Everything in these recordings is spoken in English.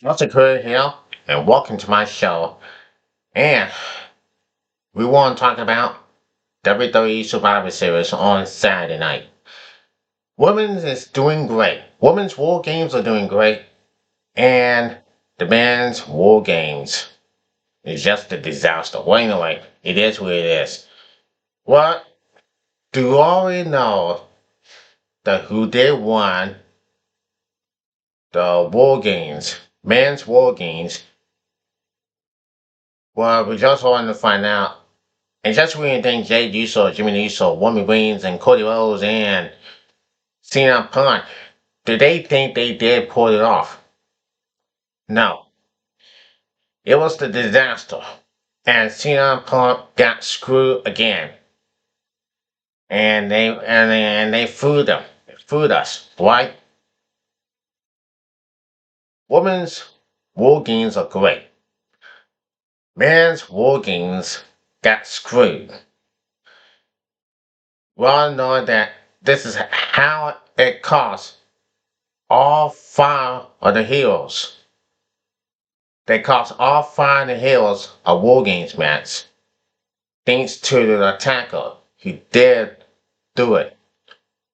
What's occurred here? And welcome to my show. And we want to talk about WWE Survivor Series on Saturday night. Women's is doing great. Women's War Games are doing great. And the men's War Games is just a disaster. Well, anyway, it is what it is. What do you already know that who did won the War Games, men's War Games? Well, we just wanted to find out. And just when you think Jay Uso, Jimmy Uso, Roman Reigns, and Cody Rhodes, and CM Punk, did they think they did pull it off? No. It was the disaster. And CM Punk got screwed again. And they fooled them. Fooled us, right? Women's war games are great. Men's war games got screwed. We all know that this is how it costs all five of the heroes. They cost all five of the heroes a War Games match. Thanks to the attacker. He did do it.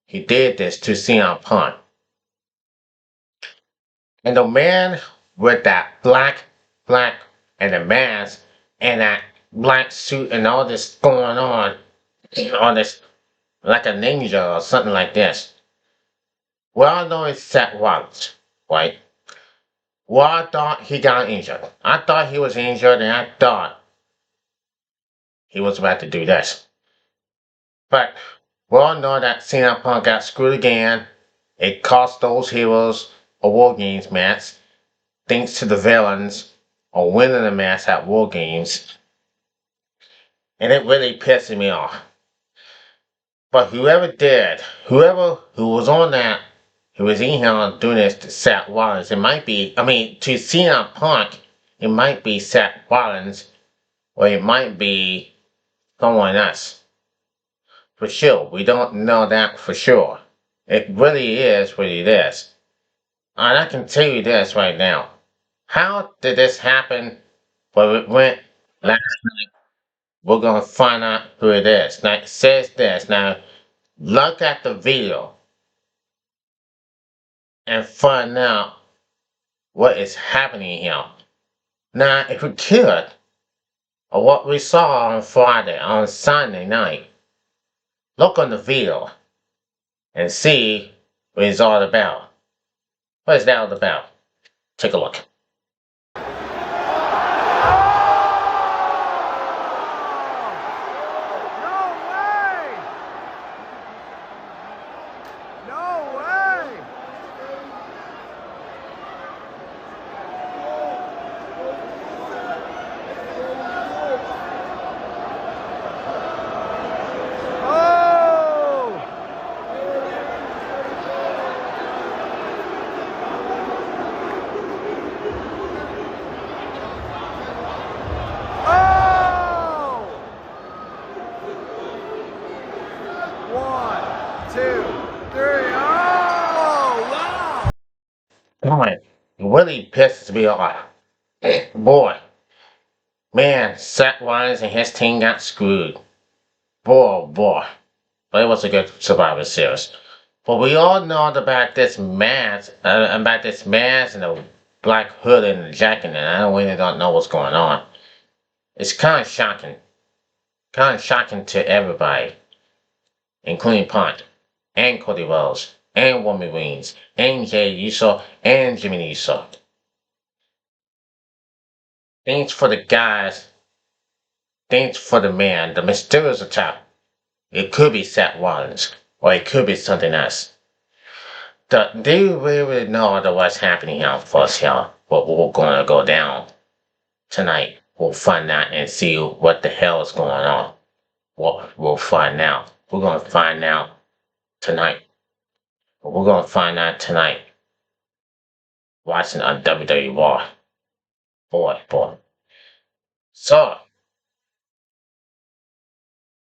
He did this to CM Punk. And the man with that black, and the mask, and that black suit, and all this going on, all this, like a ninja or something like this. Well, I know it's Seth Rollins, right? Well, I thought he got injured. I thought he was injured, and I thought he was about to do this. But we all know that CM Punk got screwed again. It cost those heroes a War Games match, thanks to the villains or winning the match at War Games. And it really pissed me off. But whoever who was on that, who was in here doing this to Seth Rollins, it might be, to CM Punk, it might be Seth Rollins, or it might be someone else. For sure, we don't know that for sure. It really is what it is. And I can tell you this right now. How did this happen? Well, it went last night. We're gonna find out who it is. Now it says this. Now look at the video and find out what is happening here. Now, if we could, or what we saw on Friday, on Sunday night, look on the video and see what it's all about. What is that all about? Take a look. Boy, it really pisses me off. Boy, man, Seth Rollins and his team got screwed. Boy, oh boy. But it was a good Survivor Series. But we all know about this mask, and the black hood and the jacket, and I really don't know what's going on. It's kind of shocking. Kind of shocking to everybody, including Punk, and Cody Rhodes, and Roman Reigns, and Jay Uso, and Jimmy Uso. Thanks for the guys. Thanks for the man, the mysterious attack. It could be Seth Rollins, or it could be something else. Do you really know what's happening here for us here? What we're going to go down tonight. We'll find out and see what the hell is going on. What we'll find out. We're going to find out tonight. We're going to find out tonight. Watching on WWE. Boy. So,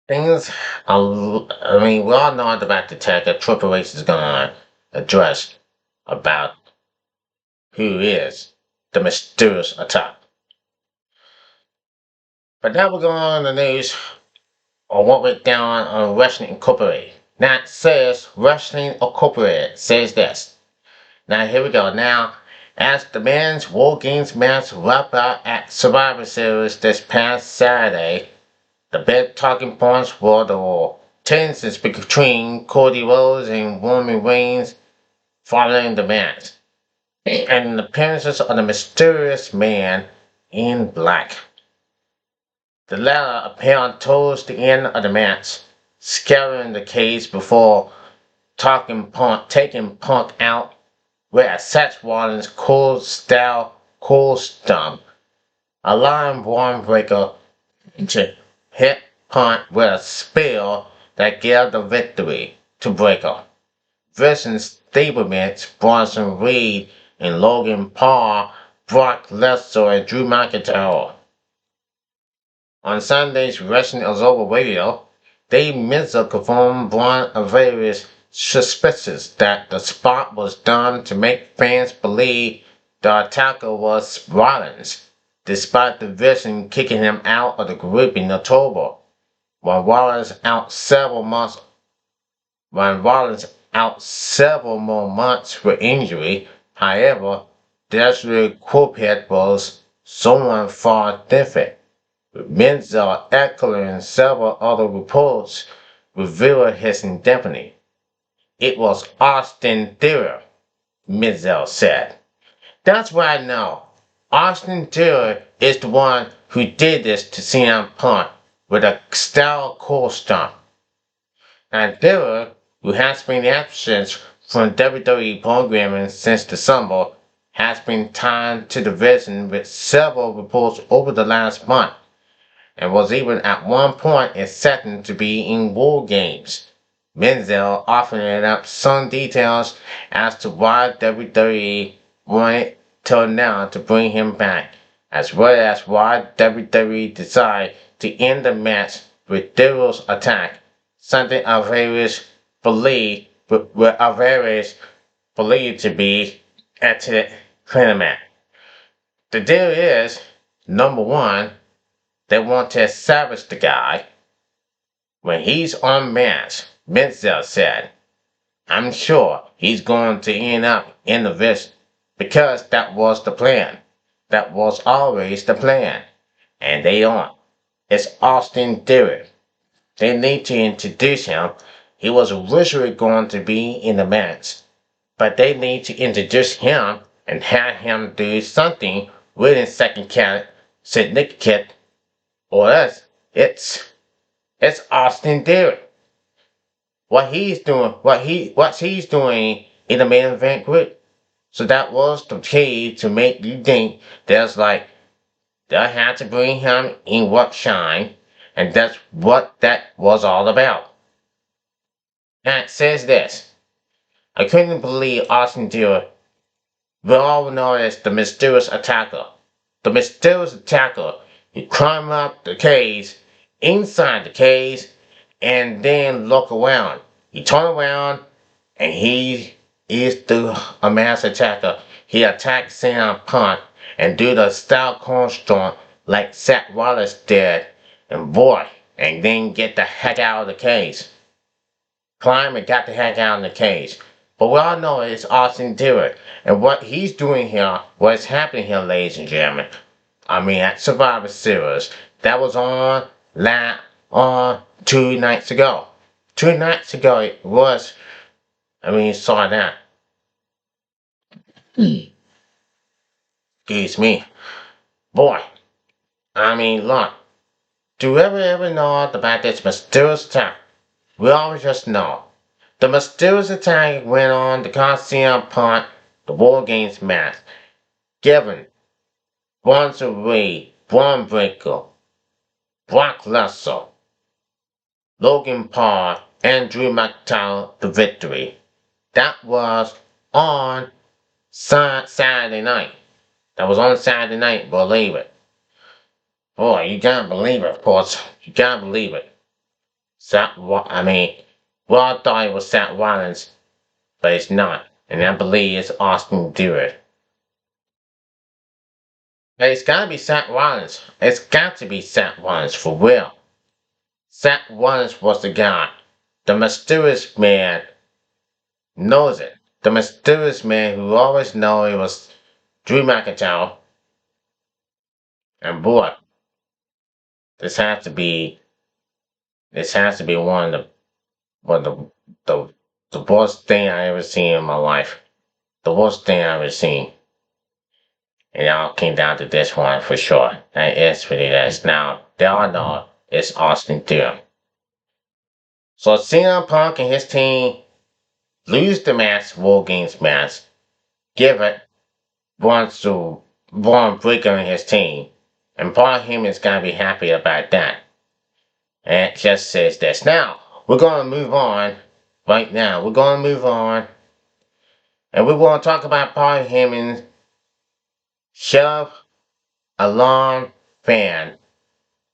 things are, we all know about the tech that Triple H is going to address about who is the mysterious attack. But now we're going on the news on what went down on Wrestling Incorporated. Now it says Wrestling Incorporated says this. Now here we go. Now, as the men's War Games match wrapped up at Survivor Series this past Saturday, the big talking points were the tensions between Cody Rhodes and Roman Reigns following the match, and the appearances of the mysterious man in black. The latter appeared towards the end of the match, scattering the cage before taking Punk out with a Seth Rollins cool stomp, allowing Braun Breaker to hit Punk with a spear that gave the victory to Breaker. Versus stablemates Bronson Reed and Logan Paul, Brock Lesnar, and Drew McIntyre. On Sunday's Wrestling Observer Radio, Dave Meltzer confirmed Braun Avery's suspicions that the spot was done to make fans believe the attacker was Rollins, despite the Vision kicking him out of the group in October. When Rollins out several more months with injury, however, Desiree Copeland was someone far different. Menzel echoing several other reports revealed his identity. It was Austin Theory, Menzel said. That's what I know. Austin Theory is the one who did this to CM Punk with a style cool stomp. And Theory, who has been absent from WWE programming since December, has been tied to the Vision with several reports over the last month, and was even at one point expected to be in WarGames. Menzel offering up some details as to why WWE wanted till now to bring him back, as well as why WWE decided to end the match with Theory's attack, something Alvarez believed to be anticlimactic. The deal is, number one, they want to establish the guy. When he's unmatched, Menzel said, I'm sure he's going to end up in the Vision, because that was the plan. That was always the plan. And they aren't. It's Austin Theory. They need to introduce him. He was originally going to be in the match, but they need to introduce him and have him do something within significant, or else it's Austin Theory. What he's doing in the main event group. So that was the key to make you think there's like they had to bring him in what shine, and that's what that was all about. And it says this. I couldn't believe Austin Theory, we all know as the mysterious attacker. The mysterious attacker, he climbed up the cage, inside the cage, and then look around. He turned around, and he is a mass attacker. He attacked Sam Punk and do the style construct like Seth Rollins did, and then get the heck out of the cage. Climb and got the heck out of the cage. But we all know it's Austin Theory, and what he's doing here, what's happening here, ladies and gentlemen. I mean, at Survivor Series, that was on 2 nights ago. 2 nights ago it was. I mean, you saw that. Excuse me. Boy, I mean, look. Do you ever know about this mysterious attack? We always just know. The mysterious attack went on the CM Punk, the War Games match, given Bronson Reed, Braun Breaker, Brock Lesnar, Logan Paul, and Drew McIntyre the victory. That was on Saturday night. That was on Saturday night, believe it. Boy, you gotta believe it, of course. You gotta believe it. Well, I thought it was Seth Rollins, but it's not. And I believe it's Austin Theory. Hey, it's gotta be Seth Rollins. It's got to be Seth Rollins for real. Seth Rollins was the guy. The mysterious man knows it. The mysterious man who always know it was Drew McIntyre. And boy, this has to be this has to be one of the worst thing I ever seen in my life. The worst thing I ever seen. And it all came down to this one for sure. And it's really is. Now, they all know it's Austin Theory. So CM Punk and his team lose the match, WarGames match, give it one to Braun Breaker and his team. And Paul Heyman's gonna be happy about that. And it just says this. Now, we're gonna move on. Right now, we're gonna move on. And we're gonna talk about Paul Heyman shove a long fan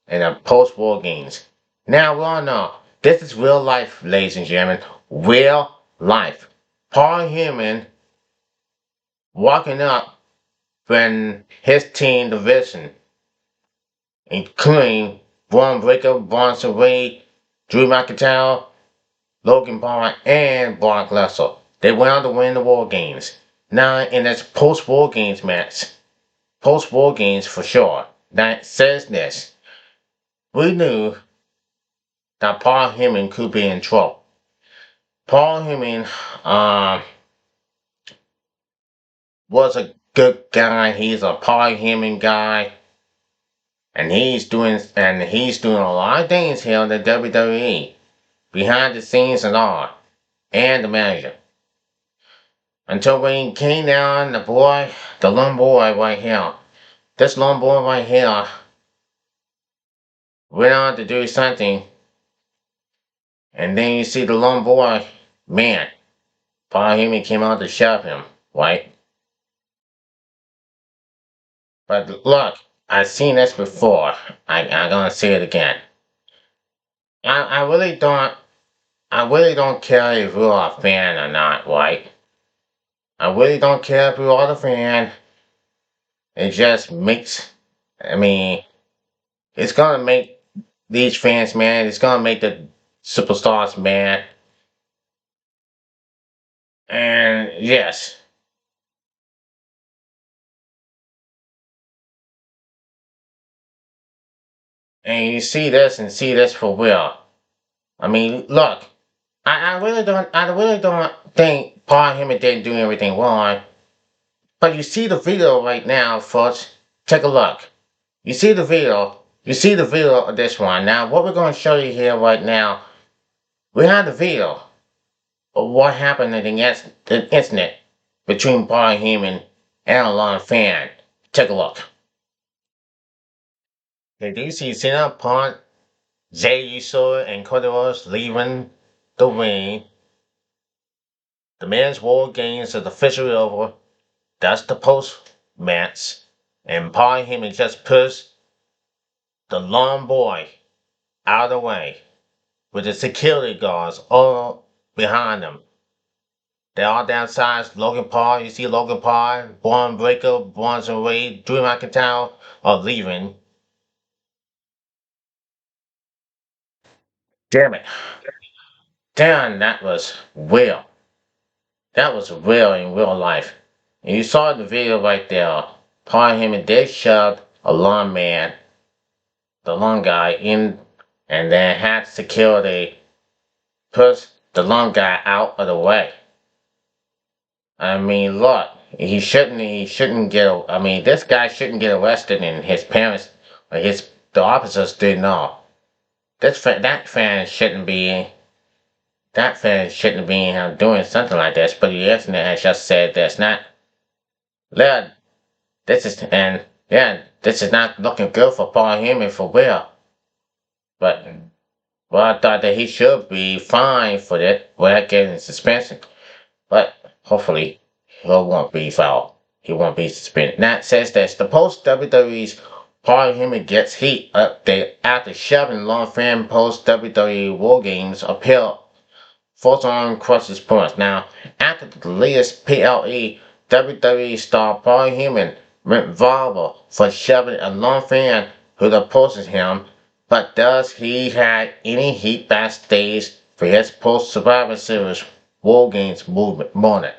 in a post-war games. Now, we all know, this is real life, ladies and gentlemen. Real life. Paul Heyman walking up when his team division, including Braun Breaker, Bronson Reed, Drew McIntyre, Logan Paul, and Brock Lesnar. They went on to win the War Games. Now, in this post-War Games match, post-War Games for sure, that says this. We knew that Paul Heyman could be in trouble. Paul Heyman was a good guy. He's a Paul Heyman guy. And he's doing a lot of things here in the WWE. Behind the scenes and all. And the manager. Until when he came down, the lone boy right here. This lone boy right here went on to do something. And then you see the lone boy, man, Paul Heyman came out to shove him, right? But look, I've seen this before. I'm gonna say it again. I really don't care if you're a fan or not, right? I really don't care if you're a fan. It just makes, I mean, it's gonna make these fans mad. It's gonna make the superstars mad. And yes, and you see this and see this for real. I mean, look, I really don't think Paul Heyman didn't do everything wrong. But you see the video right now, folks. Take a look. You see the video. You see the video of this one. Now, what we're going to show you here right now, we have the video of what happened in the incident between Paul Heyman and a long fan. Take a look. Okay, do you see CM Punk, Jay Uso, and Cody Rhodes leaving the ring? The men's war games is officially over. That's the post match. And Paul Heyman just pushed the long boy out of the way with the security guards all behind him. They're all downside. Logan Paul, you see Logan Paul, Braun Breaker, Bronson Reed, Drew McIntyre are leaving. Damn it. Damn, that was real. That was real in real life. And you saw the video right there. Paul Heyman did shove a long man, the long guy, in, and then had security push the long guy out of the way. I mean, look, he shouldn't get, I mean, this guy shouldn't get arrested, and his parents, or the officers didn't know. That fan shouldn't be doing something like this, but the internet has just said that's not, yeah, this is not looking good for Paul Heyman for real. But, well, I thought that he should be fined for that without getting suspension. But hopefully he won't be fouled. He won't be suspended. Now it says that the post WWE's Paul Heyman gets heat update after shoving long fan post WWE War Games appeal falls on crushes points. Now, after the latest PLE, WWE star Paul Heyman went viral for shoving a lone fan who opposes him, but does he have any heat backstage for his post-Survivor Series WarGames moment?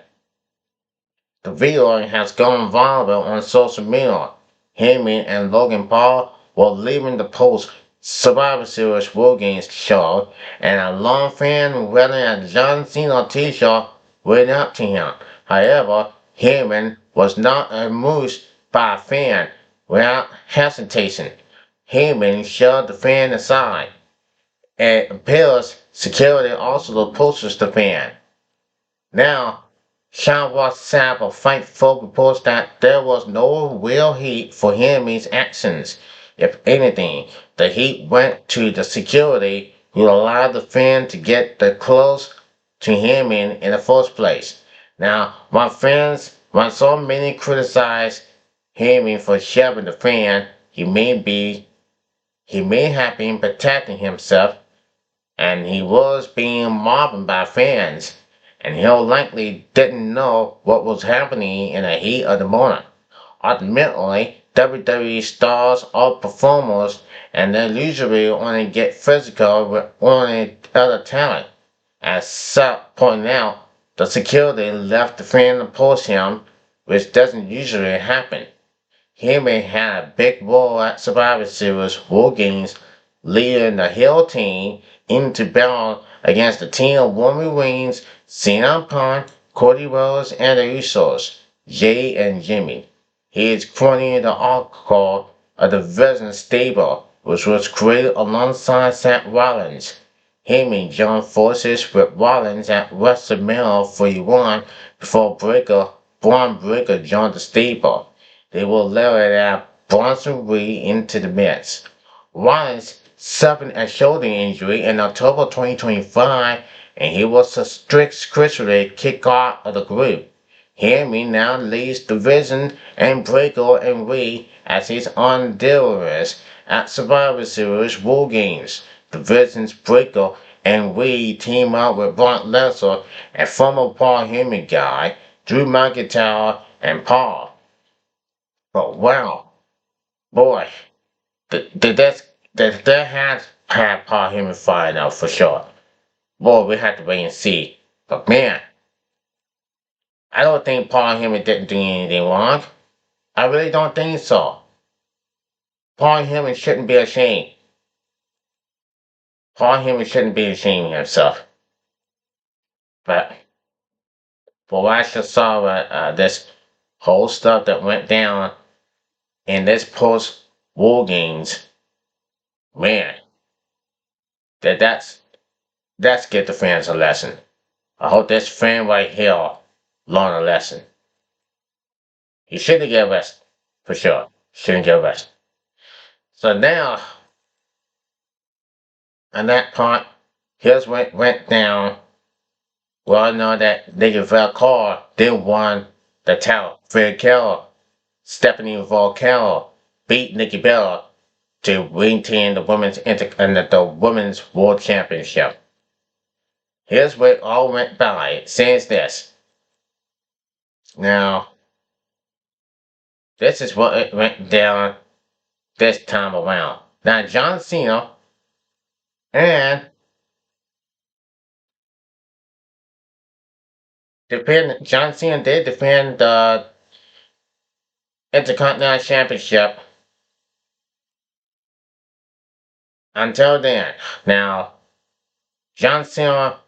The video has gone viral on social media. Heyman and Logan Paul were leaving the post-Survivor Series WarGames show, and a lone fan wearing a John Cena t-shirt went up to him. However, Heyman was not amused by a fan. Without hesitation, Heyman shoved the fan aside. It appears security also opposes the fan. Now, Shamrock Sabre Fight Folk reports that there was no real heat for Heyman's actions. If anything, the heat went to the security who allowed the fan to get the close to Heyman in the first place. Now, when so many criticize Heyman for shoving the fan, he may have been protecting himself, and he was being mobbed by fans, and he likely didn't know what was happening in the heat of the moment. Ultimately, WWE stars are performers, and they usually only get physical with only other talent. As Seth pointed out, the security left the fan to oppose him, which doesn't usually happen. Heyman had a big role at Survivor Series WarGames, leading the heel team into battle against the team of Roman Reigns, CM Punk, Cody Rhodes, and the Usos, Jay and Jimmy. He is currently the Oracle of the Vision stable, which was created alongside Seth Rollins. Heyman joined forces with Rollins at WrestleMania 41 before Braun Breaker joined the stable. They will later add Bronson Reed into the mix. Rollins suffered a shoulder injury in October 2025, and he was a strict security kicked out of the group. Heyman now leads Division and Breaker and Reed as his endeavors at Survivor Series WarGames. Division's Breaker and Reed team up with Brock Lesnar and former Paul Heyman guy, Drew McIntyre, and Paul. But wow, boy, did that have Paul Heyman fired out for sure. Boy, we have to wait and see. But man, I don't think Paul Heyman didn't do anything wrong. I really don't think so. Paul Heyman shouldn't be ashamed. Paul Heyman shouldn't be ashamed of himself. But for what I just saw this whole stuff that went down in this post-WarGames, man, that's give the fans a lesson. I hope this fan right here learn a lesson. He shouldn't get arrested, for sure. Shouldn't get arrested. So now, on that part, here's what went down. Well, I know that Nikki Valcar did won the title. Fred Keller, Stephanie Valcar beat Nikki Bella to retain the women's world championship. Here's what it all went by. It says this. Now, this is what it went down this time around. Now, John Cena and John Cena did defend the Intercontinental Championship until then. Now, John Cena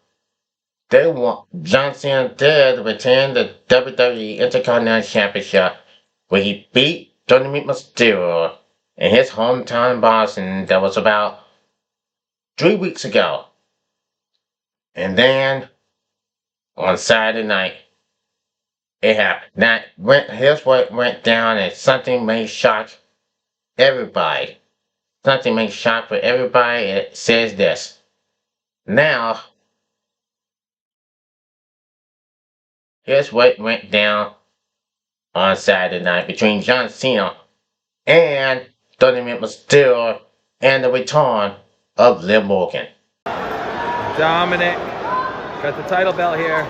did retain the WWE Intercontinental Championship where he beat Dominic Mysterio in his hometown in Boston. That was about 3 weeks ago. And then on Saturday night, it happened. Here's what went down, and something may shock everybody. Something may shock for everybody. It says this. Now, here's what went down on Saturday night between John Cena and Dominic Mysterio and the return of Liv Morgan. Dominic got the title belt here.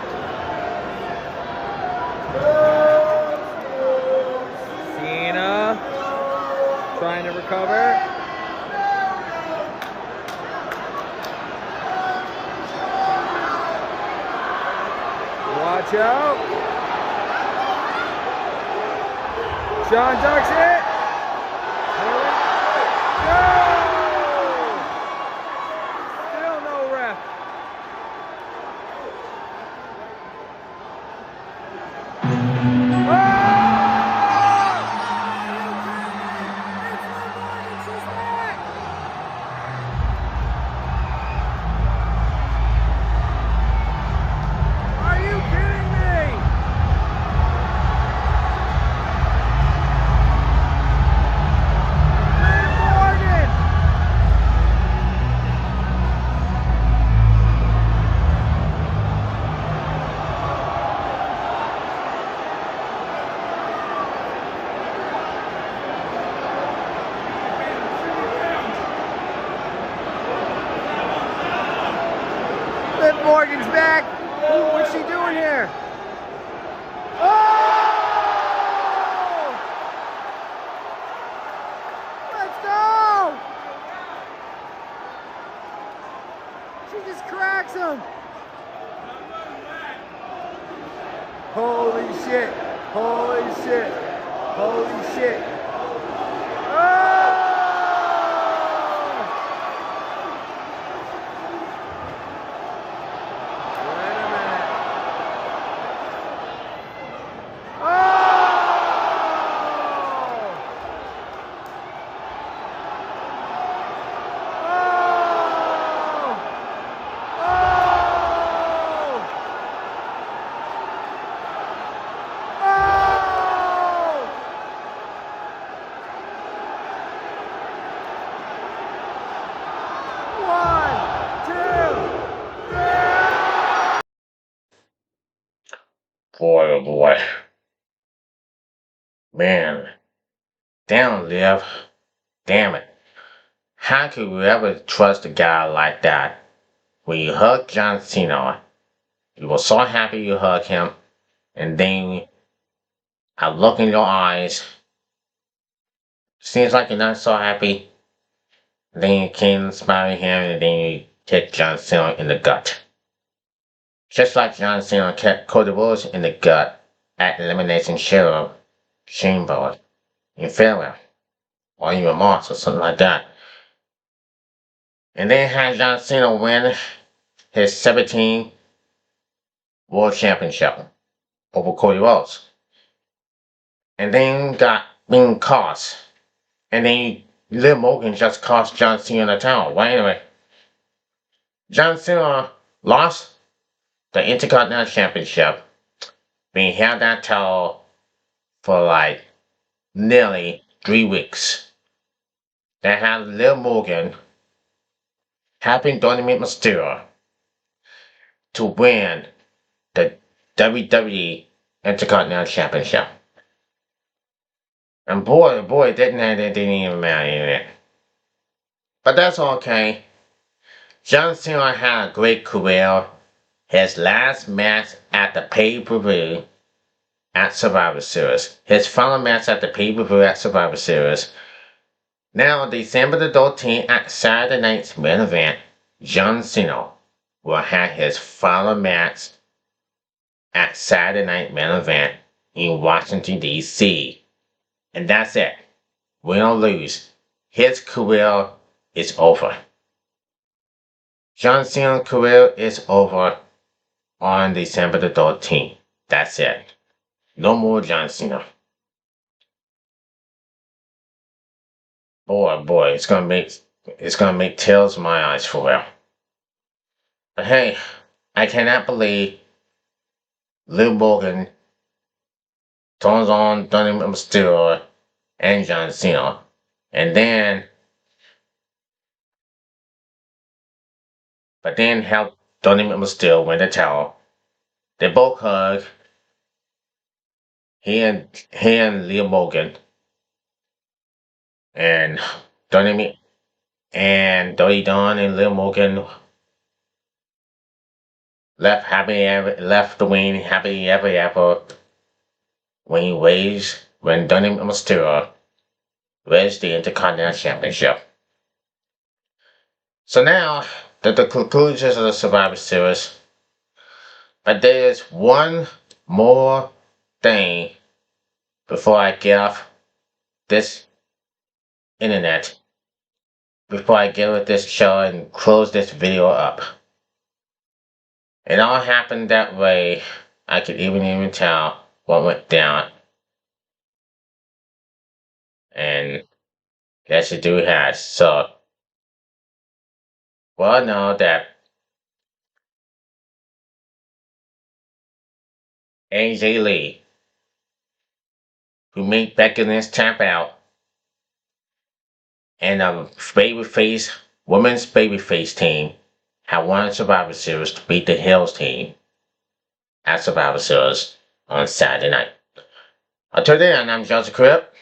Trying to recover. Watch out. Sean ducks it. Go! Still no ref. Morgan's back. What's she doing here? Oh! Let's go! She just cracks him. Holy shit. Holy shit. Holy shit. Oh! Boy, oh boy. Man. Damn, Liv. Damn it. How could you ever trust a guy like that? When you hug John Cena, you were so happy you hugged him, and then I look in your eyes. Seems like you're not so happy. Then you came smiling him, and then you kick John Cena in the gut. Just like John Cena kicked Cody Rhodes in the gut at Elimination Chamber in Farewell, or even Moss or something like that. And then had John Cena win his 17th World Championship over Cody Rhodes. And then got being cost. And then Liv Morgan just cost John Cena the title. Well, anyway, John Cena lost the Intercontinental Championship. We held that title for like nearly 3 weeks. They had Liv Morgan helping Dominic Mysterio to win the WWE Intercontinental Championship. And boy, it didn't even matter in it. But that's okay. John Cena had a great career. His last match at the pay-per-view at Survivor Series. His final match at the pay-per-view at Survivor Series. Now, December the 13th at Saturday night's main event, John Cena will have his final match at Saturday night main event in Washington, D.C. And that's it. Win or lose, his career is over. John Cena's career is over on December the 13th. That's it. No more John Cena. Boy, it's gonna make tears in my eyes for real. But hey, I cannot believe Liv Morgan turns on Dominic Mysterio and John Cena, and then help Dominic Mysterio win the title. They both hug. He and Liv Morgan, and Dominic and Dirty Don and Liv Morgan left the wing happy ever when Dominic Mysterio wins the Intercontinental Championship. So now that the conclusions of the Survivor Series, but there's one more thing before I get off this internet, before I get with this show and close this video up. It all happened that way. I could even tell what went down. And that's the dude has. So, well, know that AJ Lee, who made Becky's tap out, and women's babyface team had won Survivor Series to beat the Hills team at Survivor Series on Saturday night. Until then, I'm Joseph Crip.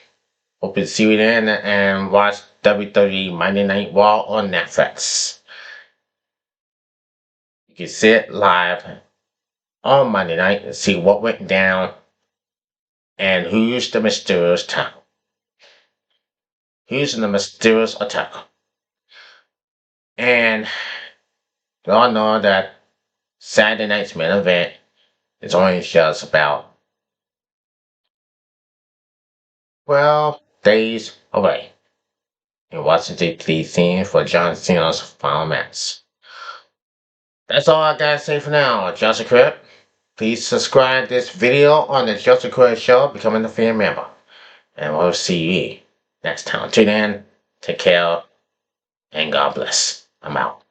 Hope to see you then and watch WWE Monday Night Raw on Netflix. You can see it live on Monday night and see what went down and who's the mysterious attacker. Who's the mysterious attacker? And we all know that Saturday night's main event is only just about 12 days away. And Washington DC for John Cena's final match. That's all I gotta say for now, Joseph Crip. Please subscribe this video on the Joseph Crip Show, becoming a fan member. And we'll see you next time. Tune in, take care, and God bless. I'm out.